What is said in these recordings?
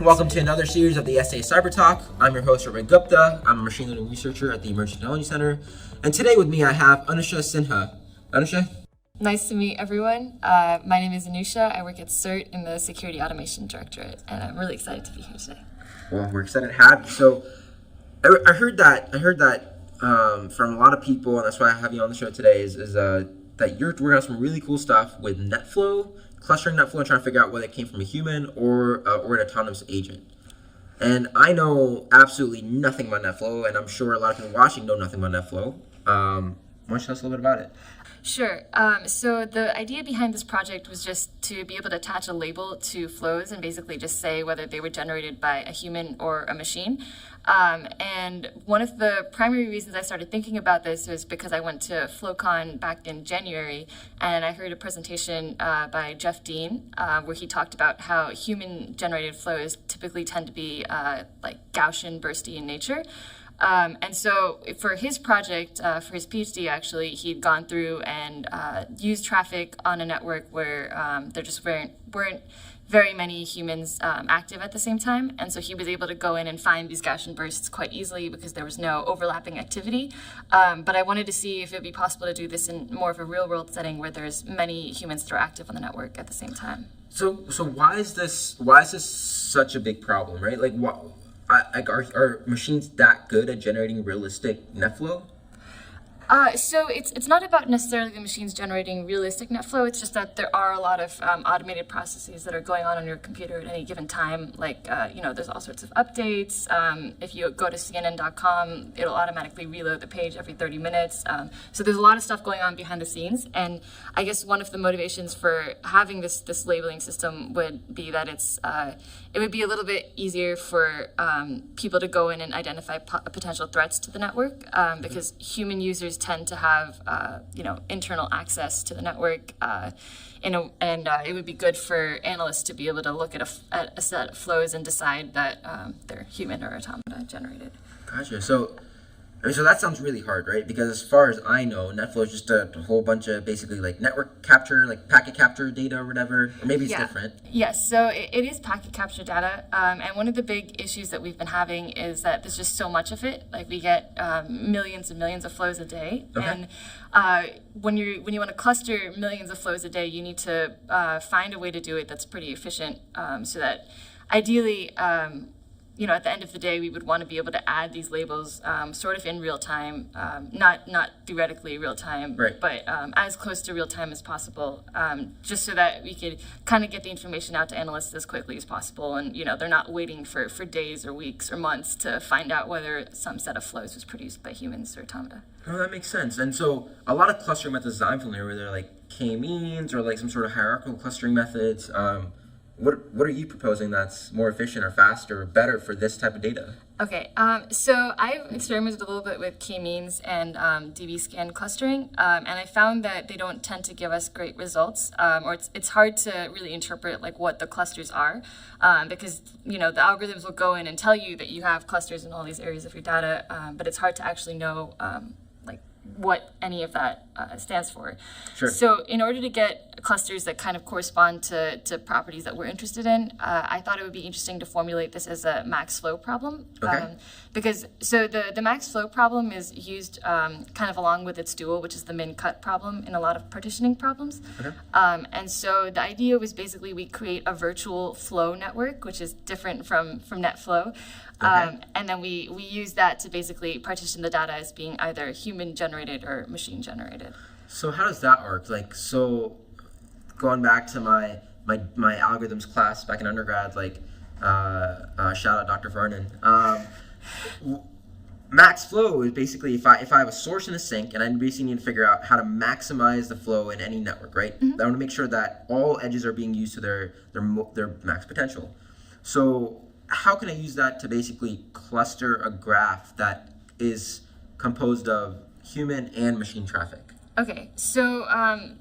Welcome to another series of the SEI Cyber Talk. I'm your host, Ritwik Gupta. I'm a machine learning researcher at the Emerging Technology Center. And today with me, I have Anusha Sinha. Anusha? Nice to meet everyone. My name is Anusha. I work at CERT in the Security Automation Directorate, and I'm really excited to be here today. Well, we're excited to have you. So, I heard that from a lot of people, and that's why I have you on the show today, is that you're working on some really cool stuff with NetFlow, clustering NetFlow, and trying to figure out whether it came from a human or an autonomous agent. And I know absolutely nothing about NetFlow, and I'm sure a lot of people watching know nothing about NetFlow. Why don't you tell us a little bit about it? Sure. So the idea behind this project was just to be able to attach a label to flows and basically just say whether they were generated by a human or a machine. And one of the primary reasons I started thinking about this was because I went to FlowCon back in January, and I heard a presentation by Jeff Dean where he talked about how human-generated flows typically tend to be like Gaussian, bursty in nature. And so for his project, for his PhD, actually, he'd gone through and used traffic on a network where there just weren't very many humans active at the same time. And so he was able to go in and find these Gaussian bursts quite easily because there was no overlapping activity. But I wanted to see if it would be possible to do this in more of a real-world setting where there's many humans that are active on the network at the same time. So why is this such a big problem, right? Like, what? Are machines that good at generating realistic NetFlow? So it's not about necessarily the machines generating realistic NetFlow. It's just that there are a lot of automated processes that are going on your computer at any given time. Like, there's all sorts of updates. If you go to CNN.com, it'll automatically reload the page every 30 minutes. So there's a lot of stuff going on behind the scenes. And I guess one of the motivations for having this labeling system would be that it would be a little bit easier for people to go in and identify potential threats to the network because human users tend to have internal access to the network, and it would be good for analysts to be able to look at a set of flows and decide that they're human or automata generated. Gotcha. So that sounds really hard, right? Because as far as I know, NetFlow is just a whole bunch of basically like network capture, like packet capture data or whatever. Or maybe it's different. Yes, so it is packet capture data. And one of the big issues that we've been having is that there's just so much of it. Like we get millions and millions of flows a day. Okay. And when you want to cluster millions of flows a day, you need to find a way to do it that's pretty efficient so that ideally at the end of the day, we would want to be able to add these labels sort of in real time, not theoretically real time, right, but as close to real time as possible, just so that we could kind of get the information out to analysts as quickly as possible. And, they're not waiting for days or weeks or months to find out whether some set of flows was produced by humans or automata. Oh, that makes sense. And so a lot of clustering methods that I'm familiar with are like k-means or like some sort of hierarchical clustering methods. What are you proposing that's more efficient or faster or better for this type of data? Okay, so I've experimented a little bit with k-means and db-scan clustering, and I found that they don't tend to give us great results, or it's hard to really interpret like what the clusters are, because the algorithms will go in and tell you that you have clusters in all these areas of your data, but it's hard to actually know what any of that stands for. Sure. So in order to get clusters that kind of correspond to properties that we're interested in, I thought it would be interesting to formulate this as a max flow problem. Okay. Because the max flow problem is used kind of along with its dual, which is the min cut problem in a lot of partitioning problems. Okay. And so the idea was basically we create a virtual flow network, which is different from NetFlow. Okay. And then we use that to basically partition the data as being either human generated or machine generated. So how does that work? Like, so going back to my algorithms class back in undergrad, shout out Dr. Vernon. Max flow is basically if I have a source and a sink, and I basically need to figure out how to maximize the flow in any network, right? Mm-hmm. I want to make sure that all edges are being used to their max potential. So how can I use that to basically cluster a graph that is composed of human and machine traffic? Okay, so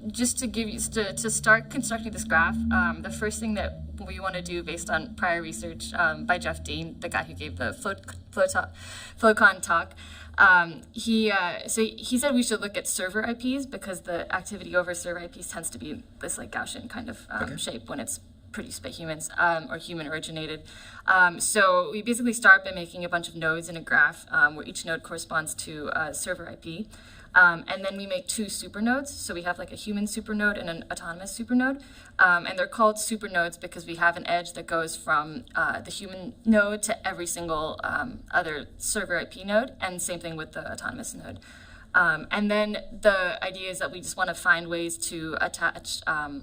just to give you to start constructing this graph, the first thing that we want to do based on prior research by Jeff Dean, the guy who gave the FlowCon talk, he said we should look at server IPs because the activity over server IPs tends to be this like Gaussian kind of shape when it's produced by humans or human originated. So we basically start by making a bunch of nodes in a graph where each node corresponds to a server IP. And then we make two supernodes. So we have like a human supernode and an autonomous supernode. And they're called supernodes because we have an edge that goes from the human node to every single other server IP node, and same thing with the autonomous node. And then the idea is that we just want to find ways to attach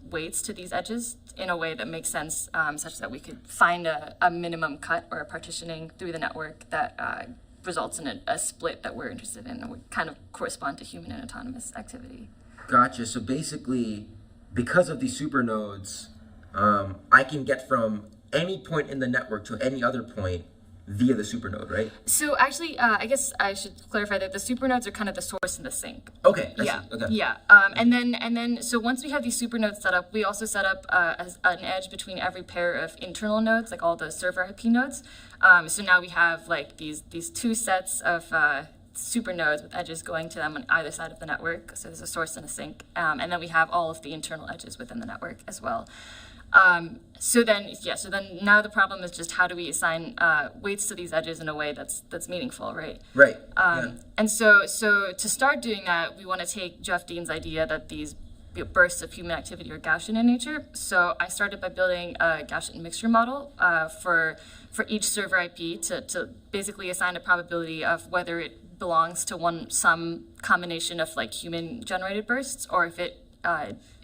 weights to these edges in a way that makes sense, such that we could find a minimum cut or a partitioning through the network that results in a split that we're interested in and would kind of correspond to human and autonomous activity. Gotcha. So basically, because of these supernodes, I can get from any point in the network to any other point via the supernode, right? So actually, I guess I should clarify that the supernodes are kind of the source and the sink. Okay. Yeah. Okay. Yeah. And then, so once we have these supernodes set up, we also set up an edge between every pair of internal nodes, like all the server IP nodes. So now we have like these two sets of supernodes with edges going to them on either side of the network. So there's a source and a sink, and then we have all of the internal edges within the network as well. So then now the problem is just how do we assign weights to these edges in a way that's meaningful, right? Right. And so to start doing that, we want to take Jeff Dean's idea that these bursts of human activity are Gaussian in nature. So I started by building a Gaussian mixture model for each server IP to basically assign a probability of whether it belongs to some combination of like human generated bursts, or if it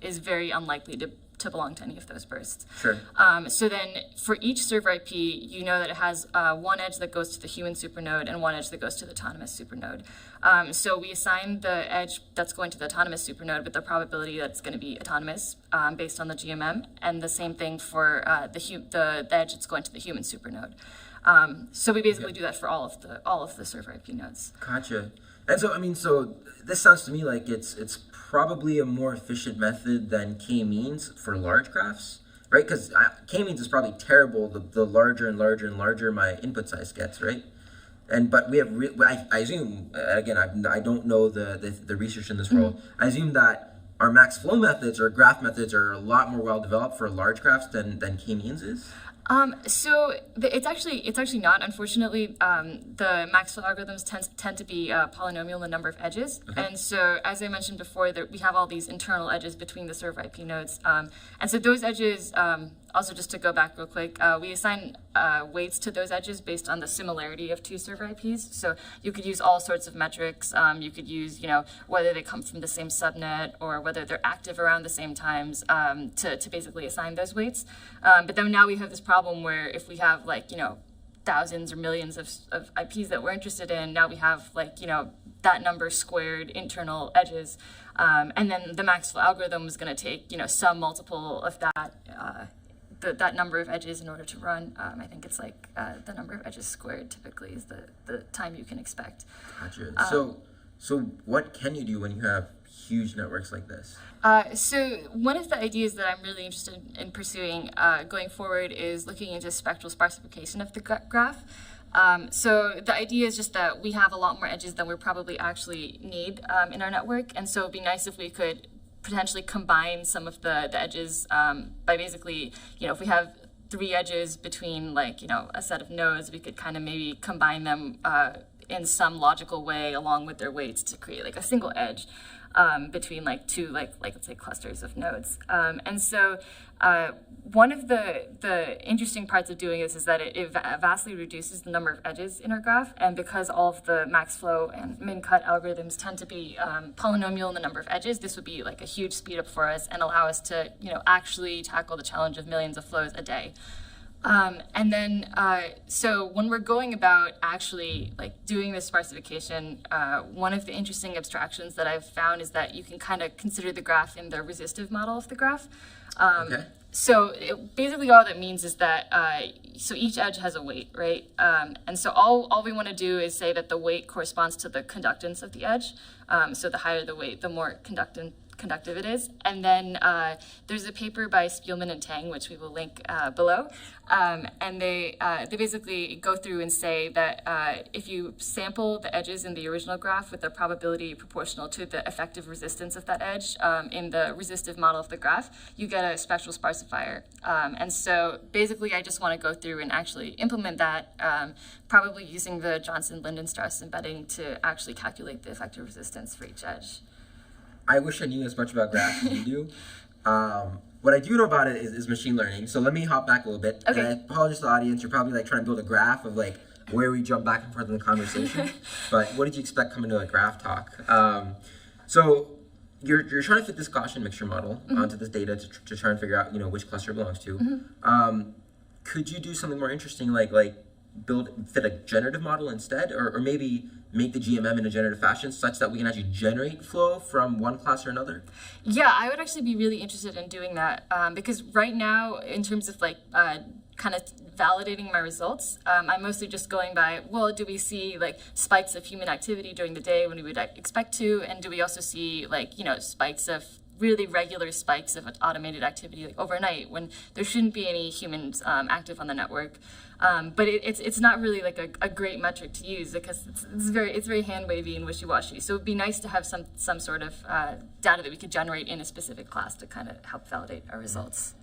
is very unlikely to belong to any of those bursts. Sure. So then for each server IP, you know that it has one edge that goes to the human supernode and one edge that goes to the autonomous supernode. So we assign the edge that's going to the autonomous supernode with the probability that's going to be autonomous based on the GMM, and the same thing for the edge that's going to the human supernode. So we basically do that for all of the server IP nodes. Gotcha. And so this sounds to me like it's probably a more efficient method than k-means for large graphs, right? Because k-means is probably terrible the larger and larger and larger my input size gets, right? But we have I assume, again, I don't know the research in this role. I assume that our max flow methods or graph methods are a lot more well developed for large graphs than k-means is. So it's actually not. Unfortunately, the Maxwell algorithms tend to be polynomial in the number of edges, and so as I mentioned before, that we have all these internal edges between the server IP nodes, and so those edges. Also, just to go back real quick, we assign weights to those edges based on the similarity of two server IPs. So you could use all sorts of metrics. You could use, whether they come from the same subnet or whether they're active around the same times to basically assign those weights. But then now we have this problem where if we have thousands or millions of IPs that we're interested in, now we have that number squared internal edges. And then the Maxwell algorithm is going to take, some multiple of that. That number of edges in order to run. I think it's the number of edges squared typically is the time you can expect. Gotcha. So what can you do when you have huge networks like this? So one of the ideas that I'm really interested in pursuing going forward is looking into spectral sparsification of the graph. So the idea is just that we have a lot more edges than we probably actually need in our network, and so it'd be nice if we could potentially combine some of the edges by basically, if we have three edges between a set of nodes, we could kind of maybe combine them in some logical way along with their weights to create a single edge between two let's say clusters of nodes. And so one of the interesting parts of doing this is that it vastly reduces the number of edges in our graph, and because all of the max flow and min cut algorithms tend to be polynomial in the number of edges, this would be a huge speed up for us and allow us to actually tackle the challenge of millions of flows a day. And then, so when we're going about actually doing this sparsification, one of the interesting abstractions that I've found is that you can kind of consider the graph in the resistive model of the graph. So basically all that means is that, so each edge has a weight, right? And so all we want to do is say that the weight corresponds to the conductance of the edge. So the higher the weight, the more conductance conductive it is. And then there's a paper by Spielman and Tang, which we will link below. And they basically go through and say that if you sample the edges in the original graph with a probability proportional to the effective resistance of that edge in the resistive model of the graph, you get a spectral sparsifier. And so basically, I just want to go through and actually implement that, probably using the Johnson-Lindenstrauss embedding to actually calculate the effective resistance for each edge. I wish I knew as much about graphs as you do. What I do know about it is machine learning. So let me hop back a little bit. Okay. And I apologize to the audience. You're probably like trying to build a graph of like where we jump back and forth in the conversation. But what did you expect coming to a graph talk? So you're trying to fit this Gaussian mixture model onto this data to try and figure out which cluster it belongs to. Could you do something more interesting like fit a generative model instead, or maybe make the GMM in a generative fashion such that we can actually generate flow from one class or another? Yeah, I would actually be really interested in doing that because right now, in terms of kind of validating my results, I'm mostly just going by, well, do we see like spikes of human activity during the day when we would expect to, and do we also see spikes of really regular spikes of automated activity like overnight when there shouldn't be any humans active on the network. But it's not really like a great metric to use because it's very hand wavy and wishy-washy. So it'd be nice to have some sort of data that we could generate in a specific class to kind of help validate our results.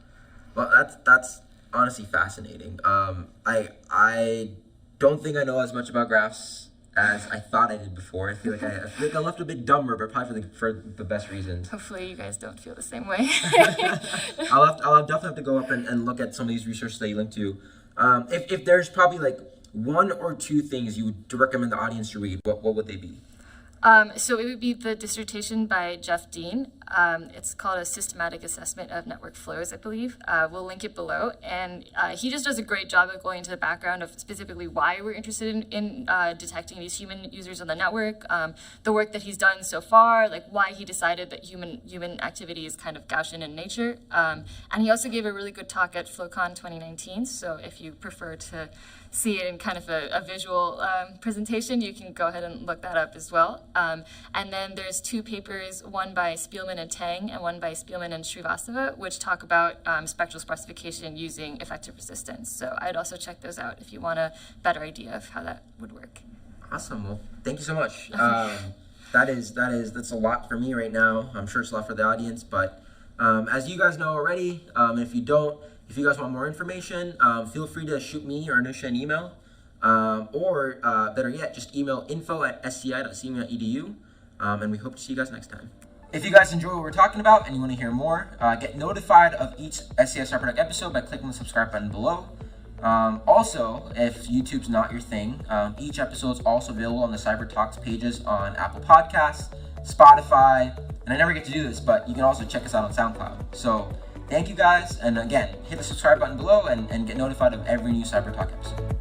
Well, that's honestly fascinating. I don't think I know as much about graphs as I thought I did before. I feel like I left a bit dumber, but probably for the best reasons. Hopefully you guys don't feel the same way. I'll definitely have to go up and look at some of these resources that you linked to. If there's probably like one or two things you would recommend the audience to read, what would they be? So it would be the dissertation by Jeff Dean. It's called A Systematic Assessment of Network Flows, I believe. We'll link it below. And he just does a great job of going into the background of specifically why we're interested in detecting these human users on the network, the work that he's done so far, like why he decided that human activity is kind of Gaussian in nature. And he also gave a really good talk at FlowCon 2019. So if you prefer to see it in kind of a visual presentation, you can go ahead and look that up as well. And then there's two papers, one by Spielman and Tang and one by Spielman and Srivastava, which talk about spectral sparsification using effective resistance. So I'd also check those out if you want a better idea of how that would work. Awesome. Well, thank you so much. That's a lot for me right now. I'm sure it's a lot for the audience, but as you guys know already, if you guys want more information, feel free to shoot me or Anusha an email, or better yet, just email info@sci.cmu.edu, and we hope to see you guys next time. If you guys enjoy what we're talking about and you want to hear more, get notified of each SEI Cyber Talk episode by clicking the subscribe button below. Also, if YouTube's not your thing, each episode is also available on the Cyber Talks pages on Apple Podcasts, Spotify, and I never get to do this, but you can also check us out on SoundCloud. So thank you guys, and again, hit the subscribe button below and get notified of every new Cyber Talk episode.